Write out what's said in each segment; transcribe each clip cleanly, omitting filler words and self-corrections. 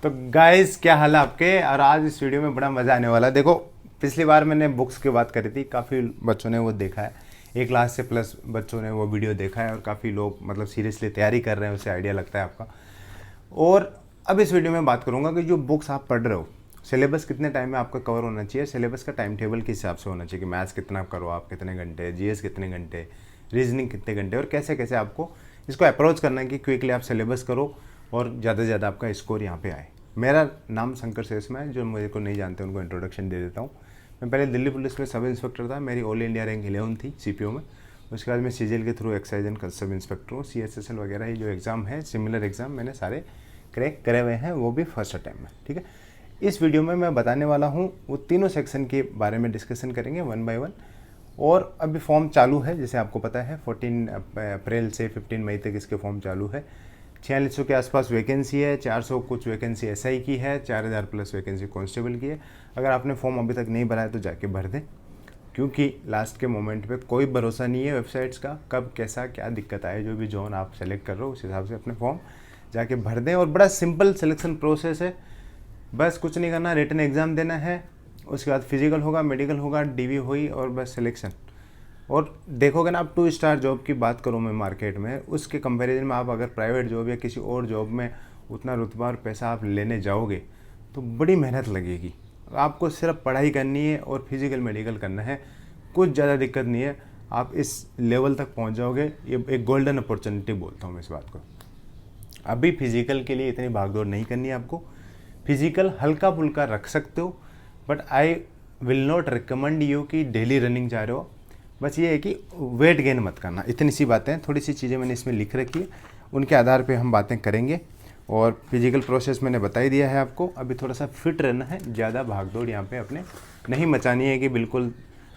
तो गाइस क्या हाल है आपके। और आज इस वीडियो में बड़ा मज़ा आने वाला है। देखो पिछली बार मैंने बुक्स की बात करी थी, काफ़ी बच्चों ने वो देखा है, 1 लाख से प्लस बच्चों ने वो वीडियो देखा है और काफ़ी लोग मतलब सीरियसली तैयारी कर रहे हैं, उससे आइडिया लगता है आपका। और अब इस वीडियो में बात करूँगा कि जो बुक्स आप पढ़ रहे हो, सिलेबस कितने टाइम में आपका कवर होना चाहिए, सिलेबस का टाइम टेबल किस हिसाब से होना चाहिए कि मैथ्स कितना करो आप, कितने घंटे, जीएस कितने घंटे, रीजनिंग कितने घंटे, और कैसे कैसे आपको इसको अप्रोच करना है कि क्विकली आप सिलेबस करो और ज़्यादा से ज़्यादा आपका स्कोर यहाँ पे आए। मेरा नाम शंकर शेषमा है, जो मुझे को नहीं जानते उनको इंट्रोडक्शन दे देता हूँ। मैं पहले दिल्ली पुलिस में सब इंस्पेक्टर था, मेरी ऑल इंडिया रैंक 11 थी सीपीओ में। उसके बाद मैं सीजीएल के through excise and sub inspector हूँ। सीएसएसएल वगैरह ये जो एग्ज़ाम है, सिमिलर एग्ज़ाम मैंने सारे क्रैक करे हुए हैं, वो भी फर्स्ट अटैम्प्ट में। ठीक है, इस वीडियो में मैं बताने वाला हूँ वो तीनों सेक्शन के बारे में डिस्कशन करेंगे 1 बाय 1। और अभी फॉर्म चालू है, जैसे आपको पता है 14 अप्रैल से 15 मई तक इसके फॉर्म चालू है। 4600 के आसपास वैकेंसी है, 400 कुछ वैकेंसी एसआई की है, 4000 प्लस वैकेंसी कांस्टेबल की है। अगर आपने फॉर्म अभी तक नहीं भरा है तो जाके भर दें, क्योंकि लास्ट के मोमेंट पे कोई भरोसा नहीं है वेबसाइट्स का, कब कैसा क्या दिक्कत आए। जो भी जोन आप सेलेक्ट कर रहे हो उस हिसाब से अपने फॉर्म जाके भर दें। और बड़ा सिंपल सिलेक्शन प्रोसेस है, बस कुछ नहीं करना, रिटन एग्ज़ाम देना है, उसके बाद फिजिकल होगा, मेडिकल होगा, डीवी हुई और बस सिलेक्शन। और देखोगे ना, आप 2 स्टार जॉब की बात करूँ मैं मार्केट में, उसके कंपैरिजन में आप अगर प्राइवेट जॉब या किसी और जॉब में उतना रुतबा और पैसा आप लेने जाओगे तो बड़ी मेहनत लगेगी। आपको सिर्फ पढ़ाई करनी है और फिजिकल मेडिकल करना है, कुछ ज़्यादा दिक्कत नहीं है, आप इस लेवल तक पहुंच जाओगे। ये एक गोल्डन अपॉर्चुनिटी बोलता हूँ मैं इस बात को। अभी फिजिकल के लिए इतनी भागदौड़ नहीं करनी है आपको, फिजिकल हल्का फुल्का रख सकते हो, but I will not recommend you कि डेली रनिंग जा रहे हो। बस ये है कि वेट गेन मत करना, इतनी सी बातें, थोड़ी सी चीज़ें मैंने इसमें लिख रखी है, उनके आधार पे हम बातें करेंगे। और फिजिकल प्रोसेस मैंने बता ही दिया है आपको। अभी थोड़ा सा फिट रहना है, ज़्यादा भागदौड़ यहाँ पे अपने नहीं मचानी है कि बिल्कुल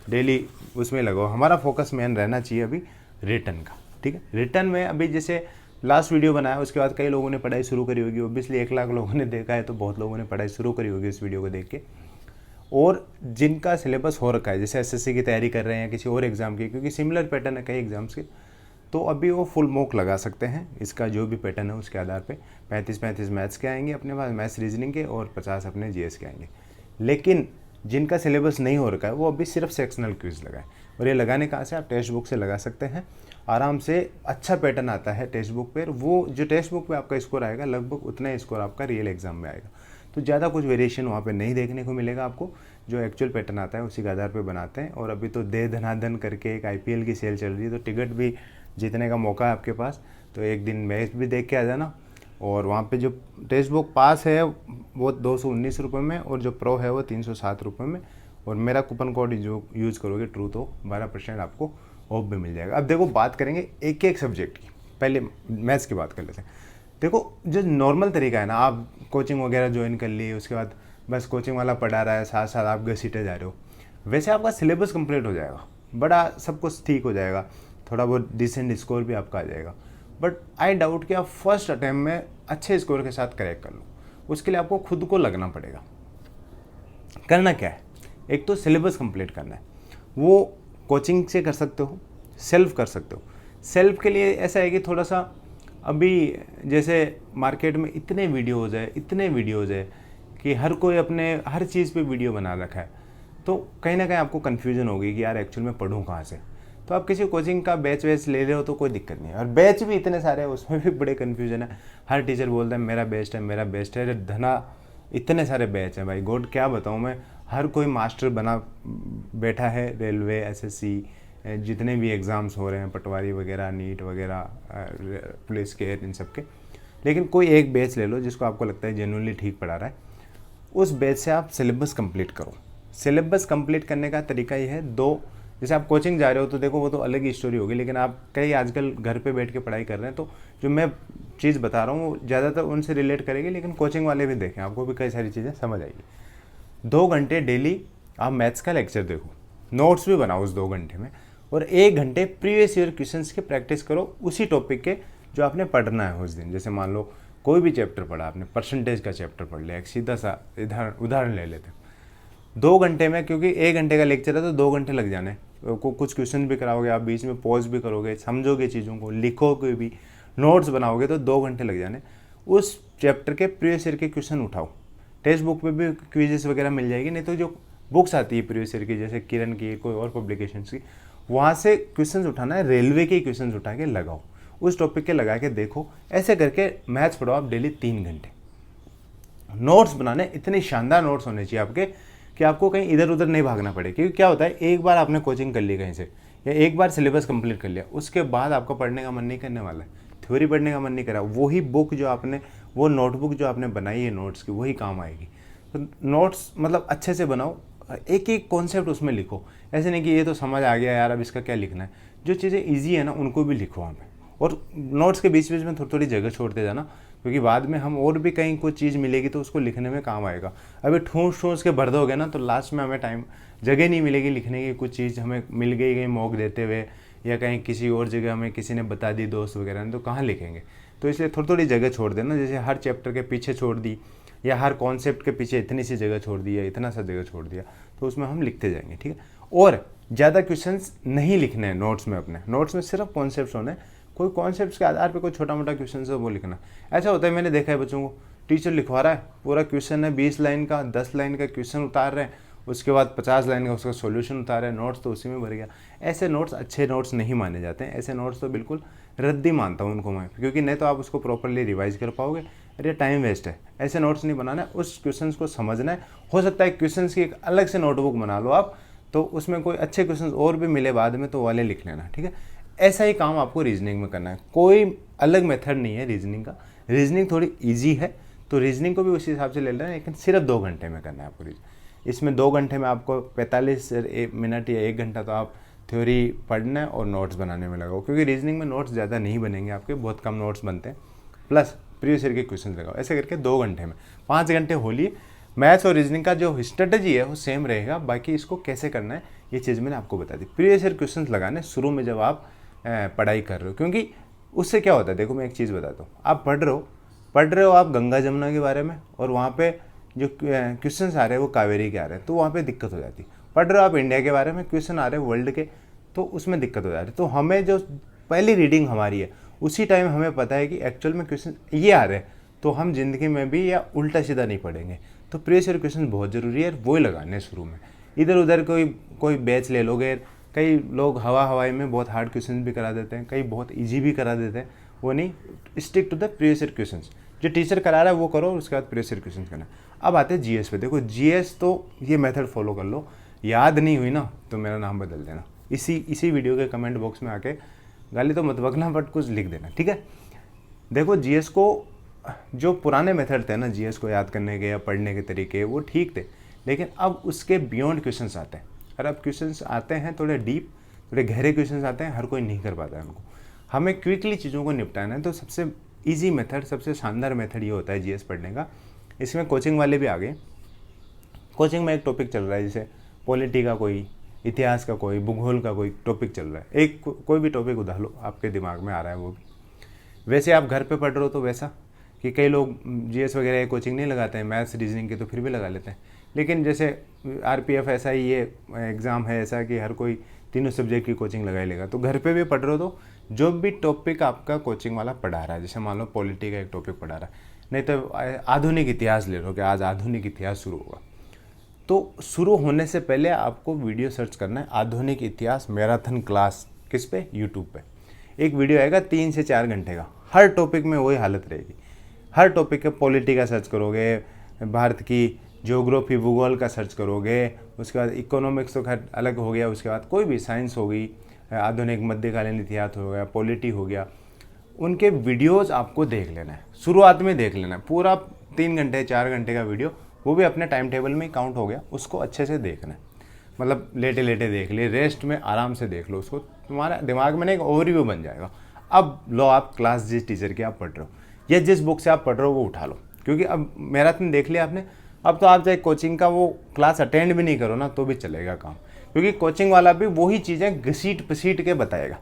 डेली उसमें लगाओ। हमारा फोकस मेन रहना चाहिए अभी रिटर्न का। ठीक है, रिटर्न में अभी जैसे लास्ट वीडियो बनाया उसके बाद कई लोगों ने पढ़ाई शुरू करी होगी, ओब्वियसली 1 लाख लोगों ने देखा है तो बहुत लोगों ने पढ़ाई शुरू करी होगी इस वीडियो को देख के। और जिनका सिलेबस हो रखा है, जैसे एसएससी की तैयारी कर रहे हैं किसी और एग्ज़ाम की, क्योंकि सिमिलर पैटर्न है कई एग्जाम्स के, तो अभी वो फुल मॉक लगा सकते हैं। इसका जो भी पैटर्न है उसके आधार पे 35-35 मैथ्स के आएंगे अपने पास, मैथ्स रीजनिंग के, और 50 अपने जीएस के आएंगे। लेकिन जिनका सिलेबस नहीं हो रखा है वो अभी सिर्फ सेक्शनल क्विज लगाए, और ये लगाने कहाँ से, आप टेक्स्ट बुक से लगा सकते हैं आराम से। अच्छा पैटर्न आता है टेक्स्ट बुक पर, वो जो टेक्स्ट बुक पे आपका स्कोर आएगा लगभग उतना ही स्कोर आपका रियल एग्जाम में आएगा। तो ज़्यादा कुछ वेरिएशन वहाँ पे नहीं देखने को मिलेगा आपको, जो एक्चुअल पैटर्न आता है उसी के आधार पे बनाते हैं। और अभी तो दे धनाधन करके एक आईपीएल की सेल चल रही है, तो टिकट भी जीतने का मौका है आपके पास, तो एक दिन मैच भी देख के आ जाना। और वहाँ पे जो टेक्स्ट बुक पास है वो 219 रुपये में, और जो प्रो है वो 307 रुपये में। और मेरा कूपन कोड जो यूज़ करोगे ट्रू, तो 12% आपको ऑफ भी मिल जाएगा। अब देखो बात करेंगे एक एक सब्जेक्ट की, पहले मैथ्स की बात कर लेते हैं। देखो जो नॉर्मल तरीका है ना, आप कोचिंग वगैरह ज्वाइन कर ली, उसके बाद बस कोचिंग वाला पढ़ा रहा है, साथ साथ आप घसीटे जा रहे हो, वैसे आपका सिलेबस कंप्लीट हो जाएगा, बड़ा सब कुछ ठीक हो जाएगा, थोड़ा बहुत डिसेंट स्कोर भी आपका आ जाएगा। बट आई डाउट कि आप फर्स्ट अटैम्प्ट में अच्छे स्कोर के साथ क्रैक कर लो। उसके लिए आपको खुद को लगना पड़ेगा। करना क्या है, एक तो सिलेबस कंप्लीट करना है, वो कोचिंग से कर सकते हो, सेल्फ कर सकते हो। सेल्फ के लिए ऐसा है कि थोड़ा सा अभी जैसे मार्केट में इतने वीडियोज़ है कि हर कोई अपने हर चीज़ पे वीडियो बना रखा है, तो कहीं ना कहीं आपको कन्फ्यूजन होगी कि यार एक्चुअल में पढ़ूँ कहाँ से। तो आप किसी कोचिंग का बैच वैच ले रहे हो तो कोई दिक्कत नहीं है, और बैच भी इतने सारे हैं उसमें भी बड़े कन्फ्यूजन है। हर टीचर बोलता है मेरा बेस्ट है, मेरा बेस्ट है, धना इतने सारे बैच हैं भाई, गॉड क्या बताऊँ मैं। हर कोई मास्टर बना बैठा है, रेलवे, एसएससी, जितने भी एग्ज़ाम्स हो रहे हैं, पटवारी वगैरह, नीट वगैरह, पुलिस के, इन सब के। लेकिन कोई एक बैच ले लो जिसको आपको लगता है जेन्युइनली ठीक पढ़ा रहा है, उस बैच से आप सिलेबस कंप्लीट करो। सिलेबस कंप्लीट करने का तरीका ये है, दो, जैसे आप कोचिंग जा रहे हो तो देखो वो तो अलग ही स्टोरी होगी, लेकिन आप कई आजकल घर पे बैठ के पढ़ाई कर रहे हैं, तो जो मैं चीज़ बता रहा हूँ वो ज़्यादातर उनसे रिलेट करेगी, लेकिन कोचिंग वाले भी देखें, आपको भी कई सारी चीज़ें समझ आएगी। 2 घंटे डेली आप मैथ्स का लेक्चर देखो, नोट्स भी बनाओ उस 2 घंटे में, और 1 घंटे प्रीवियस ईयर क्वेश्चंस की प्रैक्टिस करो उसी टॉपिक के जो आपने पढ़ना है उस दिन। जैसे मान लो कोई भी चैप्टर पढ़ा आपने, परसेंटेज का चैप्टर पढ़ लिया, एक सीधा सा उदाहरण ले लेते हैं। 2 घंटे में, क्योंकि 1 घंटे का लेक्चर है तो 2 घंटे लग जाने, कुछ क्वेश्चन भी कराओगे आप, बीच में पॉज भी करोगे, समझोगे चीज़ों को, लिखोगे भी, नोट्स बनाओगे तो 2 घंटे लग जाने। उस चैप्टर के प्रीवियस ईयर के क्वेश्चन उठाओ। टेक्स्ट बुक पे भी क्विजेस वगैरह मिल जाएगी, नहीं तो जो बुक्स आती है प्रीवियस ईयर की, जैसे किरण की, कोई और पब्लिकेशंस की, वहाँ से क्वेश्चंस उठाना है, रेलवे के क्वेश्चंस उठा के लगाओ, उस टॉपिक के लगा के देखो। ऐसे करके मैथ्स पढ़ो आप डेली 3 घंटे। नोट्स बनाने इतने शानदार नोट्स होने चाहिए आपके कि आपको कहीं इधर उधर नहीं भागना पड़े। क्योंकि क्या होता है, एक बार आपने कोचिंग कर ली कहीं से या एक बार सिलेबस कंप्लीट कर लिया, उसके बाद आपका पढ़ने का मन नहीं करने वाला है, थ्योरी पढ़ने का मन नहीं करा, वही बुक जो आपने, वो नोटबुक जो आपने बनाई है नोट्स की, वही काम आएगी। तो नोट्स मतलब अच्छे से बनाओ, एक एक कॉन्सेप्ट उसमें लिखो। ऐसे नहीं कि ये तो समझ आ गया यार, अब इसका क्या लिखना है। जो चीज़ें ईजी है ना उनको भी लिखो वहाँ पे, और नोट्स के बीच बीच में थोड़ी थोड़ी जगह छोड़ते जाना, क्योंकि बाद में हम और भी कहीं कोई चीज़ मिलेगी तो उसको लिखने में काम आएगा। अभी ठूस ठूस के भर दोगे ना तो लास्ट में हमें जगह नहीं मिलेगी लिखने की। कुछ चीज़ हमें मिल गई कहीं मॉक देते हुए, या कहीं किसी और जगह हमें किसी ने बता दी दोस्त वगैरह ने, तो कहाँ लिखेंगे। तो इसलिए थोड़ी थोड़ी जगह छोड़ देना, जैसे हर चैप्टर के पीछे छोड़ दी, या हर कॉन्सेप्ट के पीछे इतनी सी जगह छोड़ दी, या इतना सा जगह छोड़ दिया, तो उसमें हम लिखते जाएंगे। ठीक है, और ज़्यादा क्वेश्चंस नहीं लिखने हैं नोट्स में। अपने नोट्स में सिर्फ कॉन्सेप्ट्स होने, कोई कॉन्सेप्ट्स के आधार पे कोई छोटा मोटा क्वेश्चन है वो लिखना। ऐसा होता है, मैंने देखा है बच्चों को, टीचर लिखवा रहा है पूरा क्वेश्चन है 20 लाइन का, 10 लाइन का क्वेश्चन उतार रहे हैं, उसके बाद 50 लाइन का उसका सॉल्यूशन उतार रहे हैं, नोट्स तो उसी में भर गया। ऐसे नोट्स अच्छे नोट्स नहीं माने जाते हैं। ऐसे नोट्स तो बिल्कुल रद्दी मानता हूँ उनको मैं, क्योंकि नहीं तो आप उसको प्रॉपरली रिवाइज कर पाओगे, अरे टाइम वेस्ट है। ऐसे नोट्स नहीं बनाना है, उस क्वेश्चन को समझना है। हो सकता है क्वेश्चन की एक अलग से नोटबुक बना लो आप, तो उसमें कोई अच्छे क्वेश्चन और भी मिले बाद में तो वाले लिख लेना। ठीक है, ऐसा ही काम आपको रीजनिंग में करना है। कोई अलग मेथड नहीं है रीजनिंग का। रीजनिंग थोड़ी ईजी है तो रीजनिंग को भी उसी हिसाब से ले लेना है, लेकिन सिर्फ 2 घंटे में करना है आपको रीजनिंग। इसमें 2 घंटे में आपको 45 मिनट या 1 घंटा तो आप थ्योरी पढ़ना है और नोट्स बनाने में लगाओ, क्योंकि रीजनिंग में नोट्स ज़्यादा नहीं बनेंगे आपके, बहुत कम नोट्स बनते हैं। प्लस प्रीवियस ईयर के क्वेश्चन लगाओ। ऐसे करके 2 घंटे में 5 घंटे हो लिए। मैथ्स और रीजनिंग का जो स्ट्रेटजी है वो सेम रहेगा, बाकी इसको कैसे करना है ये चीज़ मैंने आपको बता दी। प्रीवियस ईयर क्वेश्चन लगाने शुरू में जब आप पढ़ाई कर रहे हो, क्योंकि उससे क्या होता है, देखो मैं एक चीज़ बताता हूँ। आप पढ़ रहे हो आप गंगा जमुना के बारे में, और वहाँ पे जो क्वेश्चन आ रहे हैं वो कावेरी के आ रहे हैं, तो वहाँ पे दिक्कत हो जाती है। पढ़ रहे हो आप इंडिया के बारे में, क्वेश्चन आ रहे हैं वर्ल्ड के, तो उसमें दिक्कत हो जाती है। तो हमें जो पहली रीडिंग हमारी है उसी टाइम हमें पता है कि एक्चुअल में क्वेश्चन ये आ रहे हैं, तो हम जिंदगी में भी या उल्टा सीधा नहीं पढ़ेंगे। तो प्रीवियस ईयर क्वेश्चन बहुत ज़रूरी है, वो लगाने शुरू में। इधर उधर कोई बैच ले लोगे, कई लोग हवाई में बहुत हार्ड क्वेश्चन भी करा देते हैं, कई बहुत इजी भी करा देते हैं, वो नहीं। Stick to the previous year question, जो टीचर करा रहा है वो करो, उसके बाद प्रीवियस ईयर क्वेश्चन करना। अब आते हैं जीएस पे। देखो जीएस तो ये मेथड फॉलो कर लो, याद नहीं हुई ना तो मेरा नाम बदल देना, इसी वीडियो के कमेंट बॉक्स में आके गाली तो मत बकना, बट कुछ लिख देना। ठीक है, देखो जीएस को, जो पुराने मेथड थे ना जीएस को याद करने के या पढ़ने के तरीके, वो ठीक थे, लेकिन अब उसके बियॉन्ड क्वेश्चंस आते हैं। और अब क्वेश्चंस आते हैं थोड़े डीप, थोड़े गहरे क्वेश्चंस आते हैं, हर कोई नहीं कर पाता है उनको। हमें क्विकली चीज़ों को निपटाना है, तो सबसे ईजी मेथड, सबसे शानदार मेथड ये होता है जीएस पढ़ने का। इसमें कोचिंग वाले भी आ गए। कोचिंग में एक टॉपिक चल रहा है, जैसे पॉलिटी का कोई, इतिहास का कोई, भूगोल का कोई टॉपिक चल रहा है, एक कोई भी टॉपिक उठा लो, आपके दिमाग में आ रहा है वो भी। वैसे आप घर पे पढ़ रहे हो तो वैसा, कि कई लोग जीएस वगैरह कोचिंग नहीं लगाते हैं, मैथ्स रीजनिंग के तो फिर भी लगा लेते हैं। लेकिन जैसे आरपीएफ ऐसा ही ये एग्ज़ाम है ऐसा कि हर कोई तीनों सब्जेक्ट की कोचिंग लगा ही लेगा। तो घर पे भी पढ़ रहे हो तो जो भी टॉपिक आपका कोचिंग वाला पढ़ा रहा है, जैसे मान लो पॉलिटी का एक टॉपिक पढ़ा रहा है, नहीं तो आधुनिक इतिहास ले लो कि आज आधुनिक इतिहास शुरू होगा, तो शुरू होने से पहले आपको वीडियो सर्च करना है, आधुनिक इतिहास मैराथन क्लास। किस पे? यूट्यूब पे। एक वीडियो आएगा 3 से 4 घंटे का, हर टॉपिक में वही हालत रहेगी। हर टॉपिक के पॉलिटी का सर्च करोगे, भारत की ज्योग्राफी भूगोल का सर्च करोगे, उसके बाद इकोनॉमिक्स तो खैर अलग हो गया, उसके बाद कोई भी साइंस हो गई, आधुनिक मध्यकालीन इतिहास हो गया, पॉलिटी हो गया, उनके वीडियोस आपको देख लेना है, शुरुआत में देख लेना है। पूरा 3 घंटे 4 घंटे का वीडियो, वो भी अपने टाइम टेबल में काउंट हो गया, उसको अच्छे से देखना है। मतलब लेटे लेटे देख लिए, रेस्ट में आराम से देख लो उसको, तुम्हारा दिमाग में ना एक ओवरव्यू बन जाएगा। अब लो आप क्लास जिस टीचर की आप पढ़ रहे हो या जिस बुक से आप पढ़ रहे हो वो उठा लो, क्योंकि अब मैराथन देख लिया आपने। अब तो आप चाहे कोचिंग का वो क्लास अटेंड भी नहीं करो ना तो भी चलेगा काम, क्योंकि कोचिंग वाला भी वही चीज़ें घसीट पसीट के बताएगा।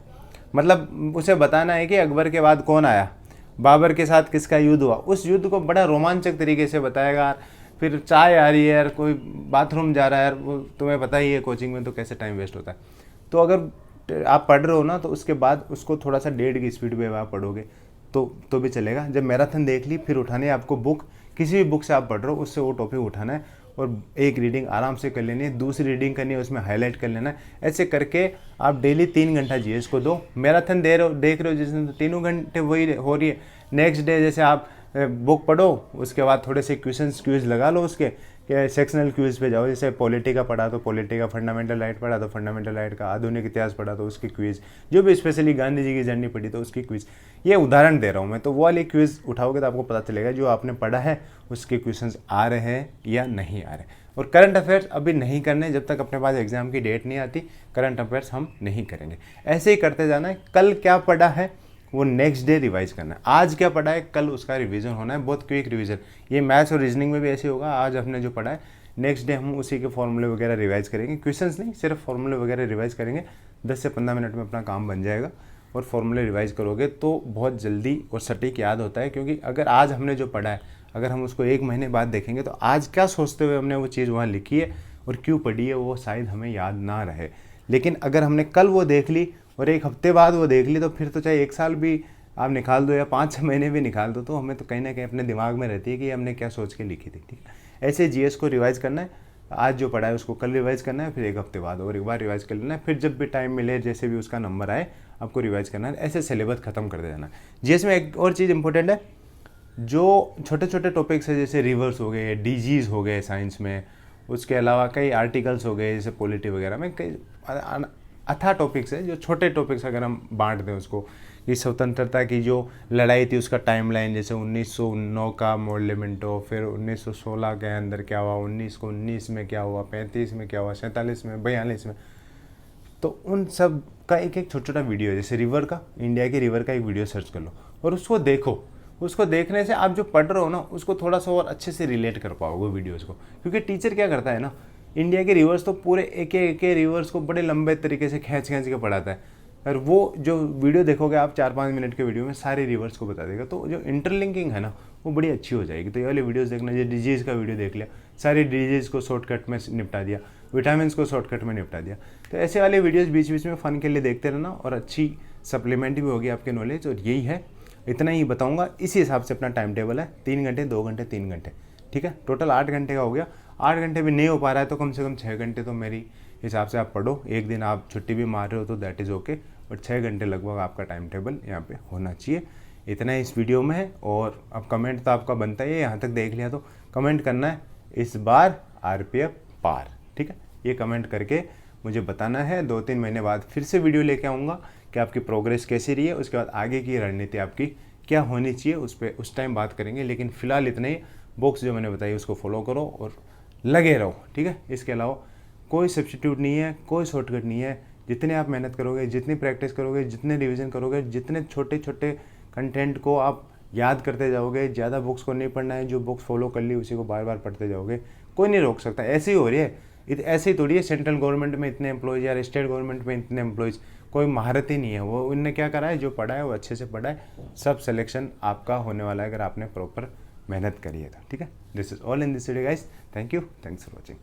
मतलब उसे बताना है कि अकबर के बाद कौन आया, बाबर के साथ किसका युद्ध हुआ, उस युद्ध को बड़ा रोमांचक तरीके से बताएगा। फिर चाय आ रही है यार, कोई बाथरूम जा रहा है यार, वो तुम्हें पता ही है कोचिंग में तो कैसे टाइम वेस्ट होता है। तो अगर आप पढ़ रहे हो ना तो उसके बाद उसको थोड़ा सा 1.5 की स्पीड पे आप पढ़ोगे तो भी चलेगा। जब मैराथन देख ली फिर उठानी है आपको बुक, किसी भी बुक से आप पढ़ रहे हो उससे वो टॉपिक उठाना है और एक रीडिंग आराम से कर लेनी है, दूसरी रीडिंग करनी है उसमें हाईलाइट कर लेना है। ऐसे करके आप डेली 3 घंटा जीएस को दो। मैराथन देख रहे हो जिस दिन, तो 3 घंटे वही हो रही है। नेक्स्ट डे जैसे आप बुक पढ़ो, उसके बाद थोड़े से क्विज लगा लो उसके, कि सेक्शनल क्विज पे जाओ। जैसे पॉलिटी का पढ़ा तो पॉलिटी का, फंडामेंटल राइट पढ़ा तो फंडामेंटल राइट का, आधुनिक इतिहास पढ़ा तो उसकी क्विज, जो भी स्पेशली गांधी जी की जर्नी पढ़ी तो उसकी क्विज। ये उदाहरण दे रहा हूँ मैं, तो वो वाली क्विज उठाओगे तो आपको पता चलेगा जो आपने पढ़ा है उसके क्वेश्चंस आ रहे हैं या नहीं आ रहे। और करंट अफेयर्स अभी नहीं करने, जब तक अपने पास एग्जाम की डेट नहीं आती करंट अफेयर्स हम नहीं करेंगे। ऐसे ही करते जाना है। कल क्या पढ़ा है वो नेक्स्ट डे रिवाइज करना है। आज क्या पढ़ा है कल उसका रिवीजन होना है, बहुत क्विक रिवीजन। ये मैथ्स और रीजनिंग में भी ऐसे होगा। आज हमने जो पढ़ा है नेक्स्ट डे हम उसी के फॉर्मूले वगैरह रिवाइज करेंगे, क्वेश्चंस नहीं, सिर्फ फॉर्मूले वगैरह रिवाइज करेंगे। 10 से 15 मिनट में अपना काम बन जाएगा। और फॉर्मूले रिवाइज करोगे तो बहुत जल्दी और सटीक याद होता है, क्योंकि अगर आज हमने जो पढ़ा है अगर हम उसको 1 महीने बाद देखेंगे तो आज क्या सोचते हुए हमने वो चीज़ वहाँ लिखी है और क्यों पढ़ी है वो शायद हमें याद ना रहे। लेकिन अगर हमने कल वो देख ली और 1 हफ्ते बाद वो देख ली तो फिर तो चाहे 1 साल भी आप निकाल दो या 5-6 महीने भी निकाल दो, तो हमें तो कहीं ना कहीं अपने दिमाग में रहती है कि हमने क्या सोच के लिखी थी। ठीक है, ऐसे जीएस को रिवाइज करना है। आज जो पढ़ा है उसको कल रिवाइज करना है, फिर 1 हफ्ते बाद और एक बार रिवाइज कर लेना है, फिर जब भी टाइम मिले जैसे भी उसका नंबर आए आपको रिवाइज करना है। ऐसे सिलेबस खत्म कर दे जाना है। जीएस में एक और चीज़ इंपॉर्टेंट है, जो छोटे छोटे टॉपिक्स है जैसे रिवर्स हो गए, डिजीज़ हो गए साइंस में, उसके अलावा कई आर्टिकल्स हो गए जैसे पॉलिटी वगैरह में, कई अथा टॉपिक्स है जो छोटे टॉपिक्स अगर हम बांट दें उसको, कि स्वतंत्रता की जो लड़ाई थी उसका टाइमलाइन, जैसे 1909 का मॉडलेमेंटो, फिर 1916 के अंदर क्या हुआ, 1919 में क्या हुआ, 35 में क्या हुआ, 47 में, 42 में, तो उन सब का एक एक छोटा छोटा वीडियो है। जैसे रिवर का, इंडिया की रिवर का एक वीडियो सर्च कर लो और उसको देखो। उसको देखने से आप जो पढ़ रहे हो ना उसको थोड़ा सा और अच्छे से रिलेट कर पाओगे वीडियोज़ को। क्योंकि टीचर क्या करता है ना, इंडिया के रिवर्स तो पूरे एक रिवर्स को बड़े लंबे तरीके से खींच के पढ़ाता है, और वो जो वीडियो देखोगे आप 4-5 मिनट के वीडियो में सारे रिवर्स को बता देगा। तो जो इंटरलिंकिंग है ना वो बड़ी अच्छी हो जाएगी। तो ये वाले वीडियोस देखना, जो डिजीज़ का वीडियो देख लिया, सारी डिजीज़ को शॉर्टकट में निपटा दिया, विटामिन को शॉर्टकट में निपटा दिया। तो ऐसे वाले वीडियोस बीच बीच में फ़न के लिए देखते रहना और अच्छी सप्लीमेंट भी होगी आपके नॉलेज। और यही है, इतना ही बताऊंगा। इसी हिसाब से अपना टाइम टेबल है, 3 घंटे 2 घंटे 3 घंटे, ठीक है, टोटल 8 घंटे का हो गया। 8 घंटे भी नहीं हो पा रहा है तो कम से कम 6 घंटे तो मेरी हिसाब से आप पढ़ो। एक दिन आप छुट्टी भी मार रहे हो तो दैट इज़ ओके, और 6 घंटे लगभग आपका टाइम टेबल यहाँ पे होना चाहिए। इतना ही इस वीडियो में है। और अब कमेंट तो आपका बनता ही है, यहाँ तक देख लिया तो कमेंट करना है इस बार आरपीएफ पार, ठीक है। ये कमेंट करके मुझे बताना है। 2-3 महीने बाद फिर से वीडियो लेके आऊँगा कि आपकी प्रोग्रेस कैसी रही है, उसके बाद आगे की रणनीति आपकी क्या होनी चाहिए उस पर उस टाइम बात करेंगे। लेकिन फिलहाल इतने ही, बुक्स जो मैंने बताई उसको फॉलो करो और लगे रहो, ठीक है। इसके अलावा कोई सब्स्टिट्यूट नहीं है, कोई शॉर्टकट नहीं है। जितने आप मेहनत करोगे, जितनी प्रैक्टिस करोगे, जितने रिवीजन करोगे, जितने छोटे छोटे कंटेंट को आप याद करते जाओगे, ज़्यादा बुक्स को नहीं पढ़ना है। जो बुक्स फॉलो कर ली उसी को बार बार पढ़ते जाओगे, कोई नहीं रोक सकता। ऐसे ही हो रही है, ऐसे ही थोड़ी है। सेंट्रल गवर्नमेंट में इतने एम्प्लॉयज़ या स्टेट गवर्नमेंट में इतने एम्प्लॉयज़, कोई महारत ही नहीं है। वो उनने क्या करा है, जो पढ़ा है वो अच्छे से पढ़ा है। सब सिलेक्शन आपका होने वाला है अगर आपने प्रॉपर मेहनत करी है तो, ठीक है। This is all in this video guys. Thank you, thanks for watching.